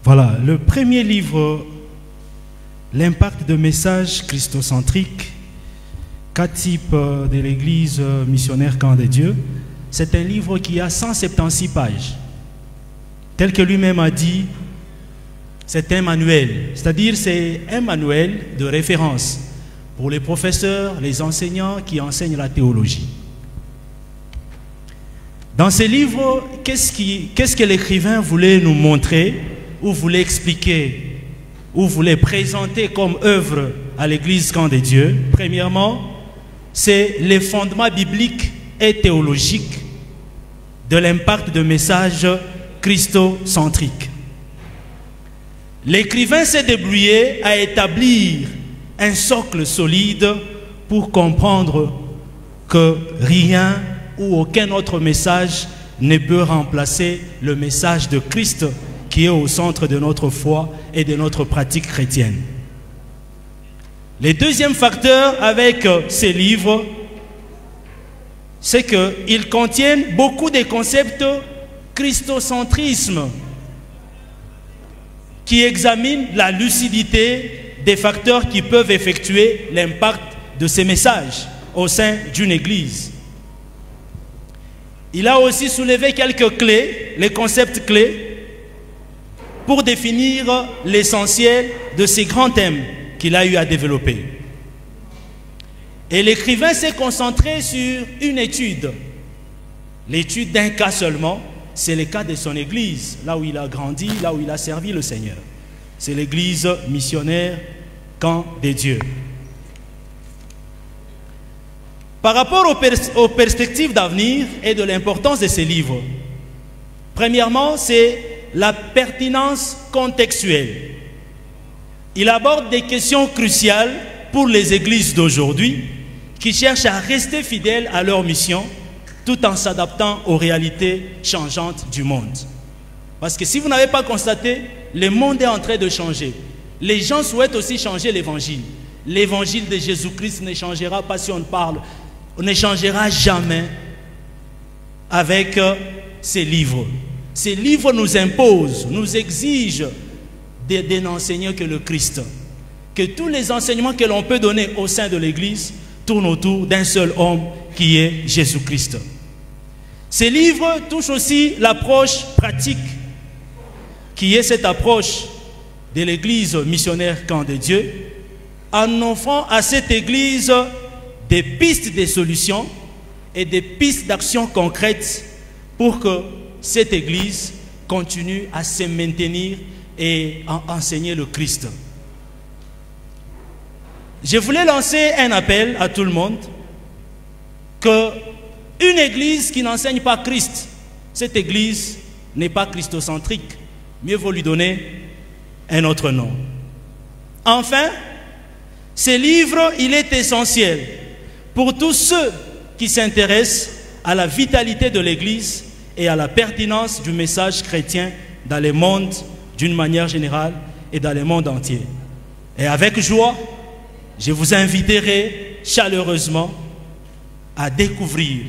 Voilà, le premier livre, l'impact de messages christocentriques, 4 types de l'Église missionnaire Camp des Dieux. C'est un livre qui a 176 pages. Tel que lui-même a dit, c'est un manuel, c'est-à-dire c'est un manuel de référence pour les professeurs, les enseignants qui enseignent la théologie. Dans ces livres, qu'est-ce que l'écrivain voulait nous montrer, ou voulait expliquer, ou voulait présenter comme œuvre à l'Église Camp des Dieux? Premièrement, c'est les fondements bibliques et théologiques de l'impact de messages christocentriques. L'écrivain s'est débrouillé à établir un socle solide pour comprendre que rien ou aucun autre message ne peut remplacer le message de Christ qui est au centre de notre foi et de notre pratique chrétienne. Le deuxième facteur avec ces livres, c'est qu'ils contiennent beaucoup de concepts christocentrisme qui examinent la lucidité des facteurs qui peuvent effectuer l'impact de ces messages au sein d'une église. Il a aussi soulevé quelques clés, les concepts clés, pour définir l'essentiel de ces grands thèmes qu'il a eu à développer. Et l'écrivain s'est concentré sur une étude. L'étude d'un cas seulement, c'est le cas de son église, là où il a grandi, là où il a servi le Seigneur. C'est l'église missionnaire Camp des Dieux. Par rapport aux perspectives d'avenir et de l'importance de ces livres, premièrement, c'est la pertinence contextuelle. Il aborde des questions cruciales pour les églises d'aujourd'hui qui cherchent à rester fidèles à leur mission tout en s'adaptant aux réalités changeantes du monde. Parce que si vous n'avez pas constaté, le monde est en train de changer. Les gens souhaitent aussi changer l'évangile. L'évangile de Jésus-Christ ne changera pas si on parle, on ne changera jamais avec ces livres. Ces livres nous imposent, nous exigent de n'enseigner que le Christ. Que tous les enseignements que l'on peut donner au sein de l'Église tournent autour d'un seul homme qui est Jésus-Christ. Ces livres touchent aussi l'approche pratique, qui est cette approche de l'Église missionnaire Camp des Dieux, en offrant à cette Église des pistes de solutions et des pistes d'action concrètes pour que cette Église continue à se maintenir et à enseigner le Christ. Je voulais lancer un appel à tout le monde que une Église qui n'enseigne pas Christ, cette Église n'est pas christocentrique. Mieux vaut lui donner un autre nom. Enfin, ce livre, il est essentiel pour tous ceux qui s'intéressent à la vitalité de l'Église et à la pertinence du message chrétien dans le monde d'une manière générale et dans le monde entier. Et avec joie, je vous inviterai chaleureusement à découvrir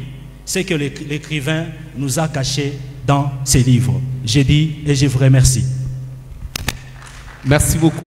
ce que l'écrivain nous a caché dans ses livres. J'ai dit et je vous remercie. Merci beaucoup.